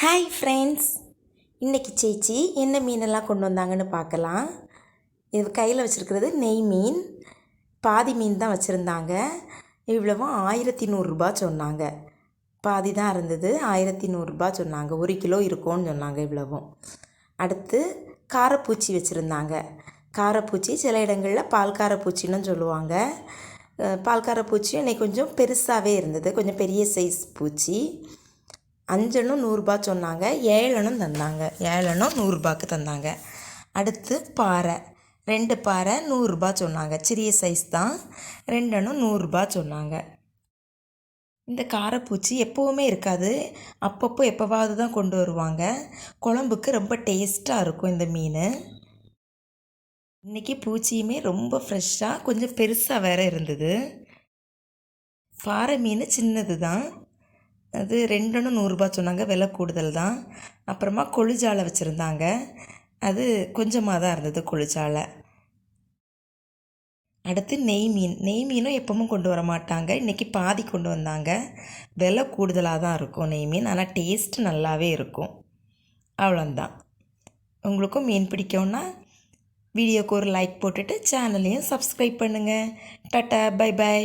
Hi friends, இன்றைக்கி சேச்சி என்ன மீனெல்லாம் கொண்டு வந்தாங்கன்னு பார்க்கலாம். இது கையில் வச்சுருக்கிறது நெய் மீன். பாதி மீன் தான் வச்சுருந்தாங்க. இவ்வளவும் 1100 சொன்னாங்க. பாதி தான் இருந்தது, 1100 சொன்னாங்க. 1 கிலோ இருக்கும்னு சொன்னாங்க இவ்வளவும். அடுத்து காரப்பூச்சி வச்சுருந்தாங்க. காரப்பூச்சி சில இடங்களில் பால் காரப்பூச்சின்னு சொல்லுவாங்க. பால் இன்றைக்கி கொஞ்சம் பெருசாகவே இருந்தது, கொஞ்சம் பெரிய சைஸ் பூச்சி. 5 100 சொன்னாங்க, 7 தந்தாங்க. 7 100 தந்தாங்க. அடுத்து பாறை, 2 பாறை 100 சொன்னாங்க. சிறிய சைஸ் தான், 2 100 சொன்னாங்க. இந்த காரப்பூச்சி எப்போவுமே இருக்காது, அப்பப்போ எப்போவாவது தான் கொண்டு வருவாங்க. குழம்புக்கு ரொம்ப டேஸ்ட்டாக இருக்கும் இந்த மீன். இன்றைக்கி பூச்சியுமே ரொம்ப ஃப்ரெஷ்ஷாக கொஞ்சம் பெருசாக வேறு இருந்தது. பாறை மீன் சின்னது தான், அது 2 100 சொன்னாங்க, விலை கூடுதல் தான். அப்புறமா கொழுஜாலை வச்சுருந்தாங்க, அது கொஞ்சமாக தான் இருந்தது கொழுஜாலை. அடுத்து நெய் மீனும் எப்பவும் கொண்டு வர மாட்டாங்க, இன்றைக்கி பாதி கொண்டு வந்தாங்க. விலை கூடுதலாக தான் இருக்கும் நெய் மீன், ஆனால் டேஸ்ட் நல்லாவே இருக்கும். அவ்வளோந்தான். உங்களுக்கும் மீன் பிடிக்கும்னா வீடியோக்கு ஒரு லைக் போட்டுட்டு சேனலையும் சப்ஸ்கிரைப் பண்ணுங்கள். Tata, bye by.